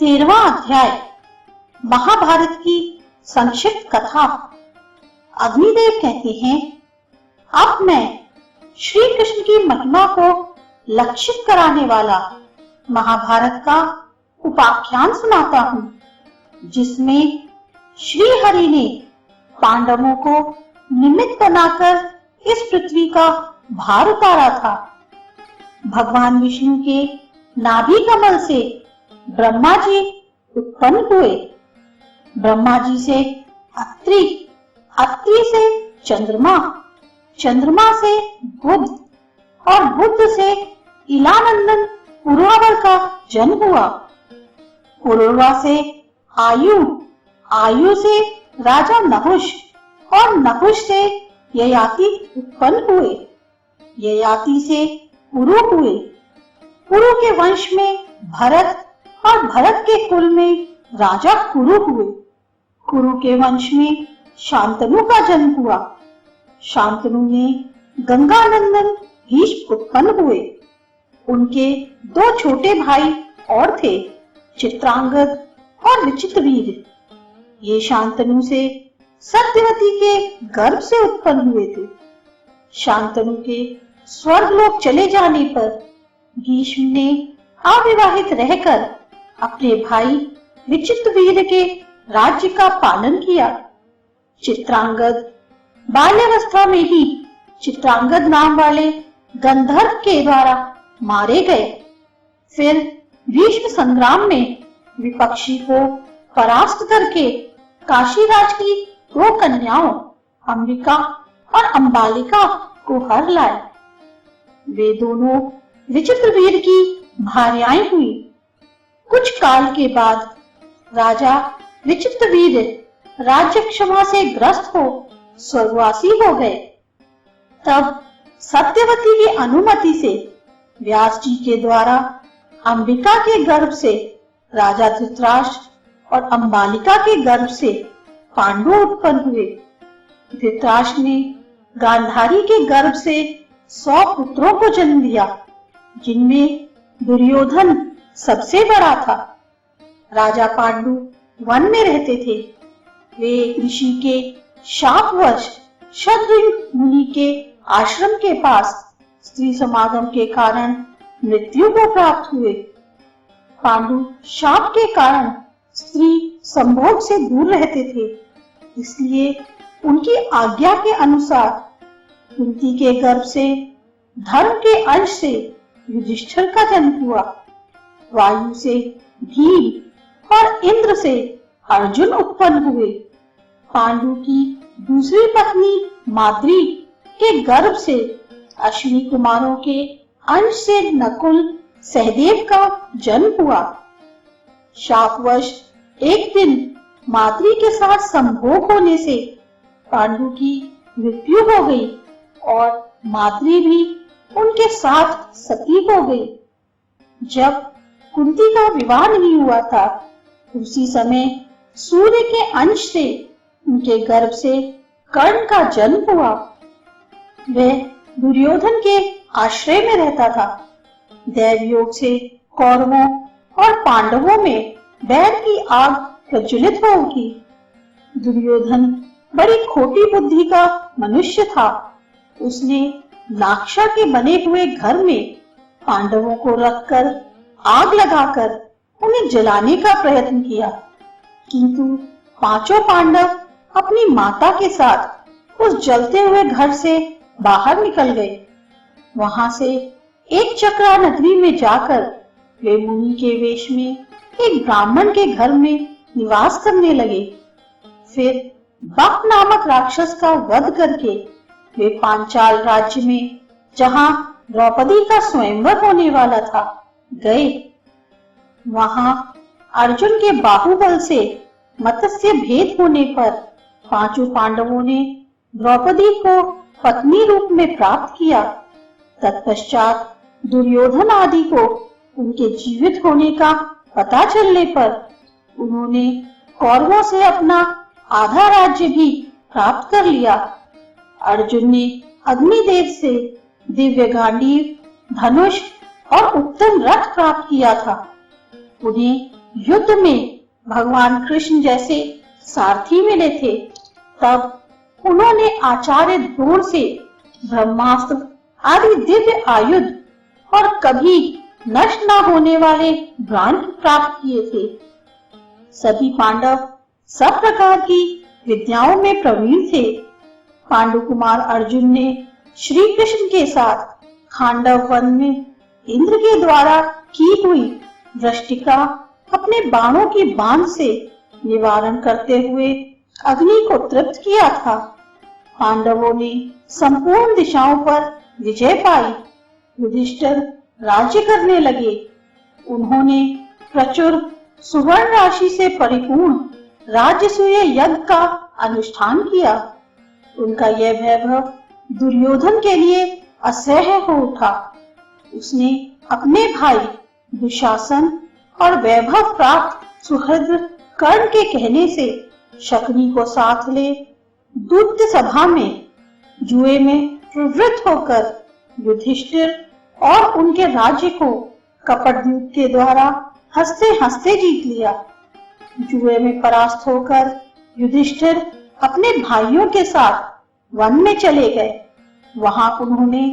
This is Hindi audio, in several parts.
13वां अध्याय महाभारत की संक्षिप्त कथा। अग्निदेव कहते हैं, अब मैं श्री कृष्ण की महिमा को लक्षित कराने वाला महाभारत का उपाख्यान सुनाता हूँ, जिसमें श्री हरि ने पांडवों को निमित्त बनाकर इस पृथ्वी का भार उतारा था। भगवान विष्णु के नाभि कमल से ब्रह्मा जी उत्पन्न हुए। ब्रह्मा जी से अत्रि, अत्रि से चंद्रमा, चंद्रमा से बुध और बुध से इलानंदन पुरुरवा का जन्म हुआ। पुरुरवा से आयु, आयु से राजा नहुष और नहुष से ययाति उत्पन्न हुए। ययाति से पुरु हुए। पुरु के वंश में भरत और भरत के कुल में राजा कुरु हुए। कुरु के वंश में शांतनु का जन्म हुआ। शांतनु में गंगानंदन भीष्म उत्पन्न हुए। उनके दो छोटे भाई और थे, चित्रांगद और विचित्रवीर। ये शांतनु से सत्यवती के गर्भ से उत्पन्न हुए थे। शांतनु के स्वर्गलोक चले जाने पर भीष्म ने अविवाहित रहकर अपने भाई विचित्रवीर के राज्य का पालन किया। चित्रांगद बाल्यावस्था में ही चित्रांगद नाम वाले गंधर्व के द्वारा मारे गए। फिर भीष्म संग्राम में विपक्षी को परास्त करके काशीराज की दो कन्याओं अंबिका और अंबालिका को हर लाए। वे दोनों विचित्रवीर की भार्याएं हुई। कुछ काल के बाद राजा विचित्रवीर राज्य क्षमा से ग्रस्त हो स्वर्गवासी हो गए। तब सत्यवती की अनुमति से व्यास जी के द्वारा अंबिका के गर्भ से राजा धृतराष्ट्र और अंबालिका के गर्भ से पांडु उत्पन्न हुए। धृतराष्ट्र ने गांधारी के गर्भ से 100 पुत्रों को जन्म दिया, जिनमें दुर्योधन सबसे बड़ा था। राजा पांडु वन में रहते थे। वे ऋषि के शापवश शतद्रु मुनि के आश्रम के पास स्त्री समागम के कारण मृत्यु को प्राप्त हुए। पांडु शाप के कारण स्त्री संभोग से दूर रहते थे, इसलिए उनकी आज्ञा के अनुसार कुंती के गर्भ से धर्म के अंश से युधिष्ठिर का जन्म हुआ। वायु से भीम और इंद्र से अर्जुन उत्पन्न हुए। पांडु की दूसरी पत्नी माद्री के गर्भ से अश्विनी कुमारों के अंश से नकुल सहदेव का जन्म हुआ। शापवश एक दिन माद्री के साथ संभोग होने से पांडु की मृत्यु हो गई और माद्री भी उनके साथ सती हो गई। जब कुंती का विवाह नहीं हुआ था, उसी समय सूर्य के अंश से उनके गर्भ से कर्ण का जन्म हुआ। वह दुर्योधन के आश्रय में रहता था। दैवयोग से कौरवों और पांडवों में बैर की आग प्रज्वलित हो उठी। दुर्योधन बड़ी खोटी बुद्धि का मनुष्य था। उसने लाक्षा के बने हुए घर में पांडवों को रखकर आग लगाकर उन्हें जलाने का प्रयत्न किया, किंतु पांचों पांडव अपनी माता के साथ उस जलते हुए घर से बाहर निकल गए। वहां से एक चक्रा नगरी में जाकर वे मुनि के वेश में एक ब्राह्मण के घर में निवास करने लगे। फिर बक नामक राक्षस का वध करके वे पांचाल राज्य में, जहां द्रौपदी का स्वयंवर होने वाला था, गए। वहां अर्जुन के बाहुबल से मत्स्य भेद होने पर पांचों पांडवों ने द्रौपदी को पत्नी रूप में प्राप्त किया। तत्पश्चात दुर्योधन आदि को उनके जीवित होने का पता चलने पर उन्होंने कौरवों से अपना आधा राज्य भी प्राप्त कर लिया। अर्जुन ने अग्निदेव से दिव्य गांडीव, धनुष और उत्तम रथ प्राप्त किया था। उन्हें युद्ध में भगवान कृष्ण जैसे सारथी मिले थे, तब उन्होंने आचार्य द्रोण से ब्रह्मास्त्र आदि दिव्य आयुध और कभी नष्ट न होने वाले ज्ञान प्राप्त किए थे। सभी पांडव सब प्रकार की विद्याओं में प्रवीण थे। पांडु कुमार अर्जुन ने श्री कृष्ण के साथ खांडव वन में इंद्र के द्वारा की हुई वृष्टिका अपने बाणों की बाण से निवारण करते हुए अग्नि को तृप्त किया था। पांडवों ने संपूर्ण दिशाओं पर विजय पाई। युधिष्ठिर राज्य करने लगे। उन्होंने प्रचुर सुवर्ण राशि से परिपूर्ण राजसूय यज्ञ का अनुष्ठान किया। उनका यह वैभव दुर्योधन के लिए असह्य हो उठा। उसने अपने भाई दुशासन और वैभव प्राप्त सुहृद कर्ण के कहने से शकुनी को साथ ले दूत सभा में जुए में प्रवृत्त होकर युधिष्ठिर और उनके राज्य को कपटद्यूत के द्वारा हंसते हंसते जीत लिया। जुए में परास्त होकर युधिष्ठिर अपने भाइयों के साथ वन में चले गए। वहां उन्होंने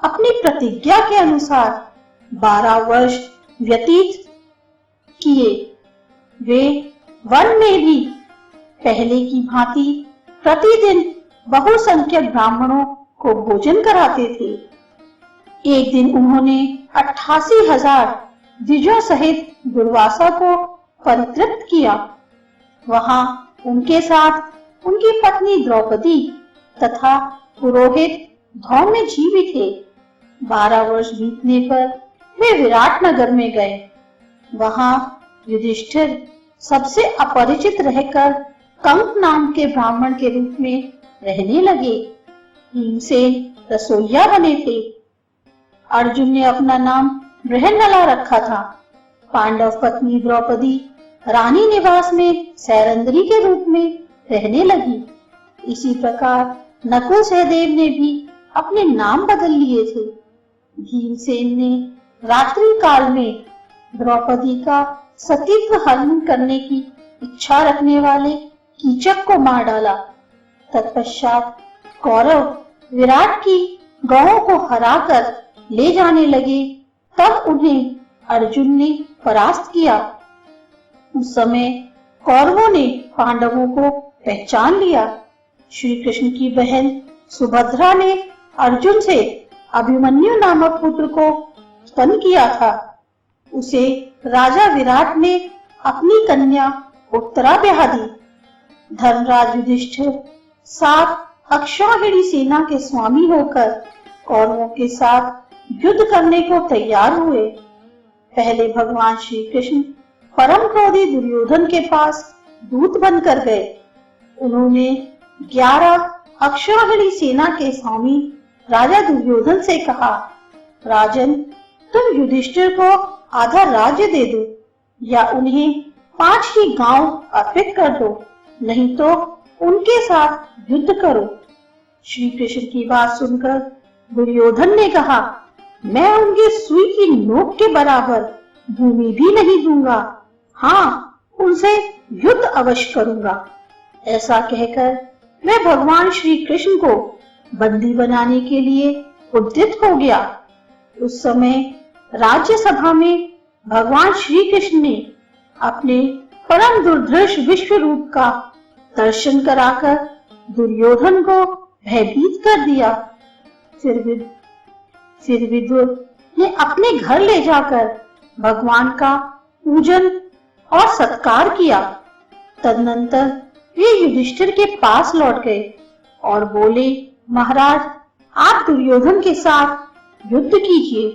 अपनी प्रतिज्ञा के अनुसार 12 वर्ष व्यतीत किए। वे वन में भी पहले की भांति प्रतिदिन बहुसंख्यक ब्राह्मणों को भोजन कराते थे। एक दिन उन्होंने 88,000 द्विजों सहित दुर्वासा को परितृप्त किया। वहां उनके साथ उनकी पत्नी द्रौपदी तथा पुरोहित धौम्य भी थे। 12 वर्ष बीतने पर वे विराट नगर में गए। वहां युधिष्ठिर सबसे अपरिचित रहकर कंक नाम के ब्राह्मण के रूप में रहने लगे। भीमसेन रसोइया बने थे। अर्जुन ने अपना नाम बृहन्नला रखा था। पांडव पत्नी द्रौपदी रानी निवास में सैरंद्री के रूप में रहने लगी। इसी प्रकार नकुल सहदेव ने भी अपने नाम बदल लिए थे। भीमसेन ने रात्रि काल में द्रौपदी का सतीत्व हनन करने की इच्छा रखने वाले कीचक को मार डाला। तत्पश्चात कौरव विराट की गौओं को हराकर ले जाने लगे। तब उन्हें अर्जुन ने परास्त किया। उस समय कौरवों ने पांडवों को पहचान लिया। श्री कृष्ण की बहन सुभद्रा ने अर्जुन से अभिमन्यु नामक पुत्र को उत्पन्न किया था। उसे राजा विराट ने अपनी कन्या उत्तरा ब्याह दी। धर्मराज युधिष्ठिर 7 अक्षौहिणी सेना के स्वामी होकर कौरवों के साथ युद्ध करने को तैयार हुए। पहले भगवान श्री कृष्ण परम क्रोधी दुर्योधन के पास दूत बनकर गए। उन्होंने 11 अक्षौहिणी सेना के स्वामी राजा दुर्योधन से कहा, राजन, तुम युधिष्ठिर को आधा राज्य दे दो या उन्हें 5 ही गांव अर्पित कर दो, नहीं तो उनके साथ युद्ध करो। श्री कृष्ण की बात सुनकर दुर्योधन ने कहा, मैं उनकी सुई की नोक के बराबर भूमि भी नहीं दूंगा। हाँ, उनसे युद्ध अवश्य करूंगा। ऐसा कहकर मैं भगवान श्री कृष्ण को बंदी बनाने के लिए उद्यत हो गया। उस समय राज्य सभा में भगवान श्री कृष्ण ने अपने परम दुर्धर्ष विश्व रूप का दर्शन कराकर दुर्योधन को भयभीत कर दिया। फिर विदुर ने अपने घर ले जाकर भगवान का पूजन और सत्कार किया। तदनंतर वे युधिष्ठिर के पास लौट गए और बोले, महाराज, आप दुर्योधन के साथ युद्ध कीजिए।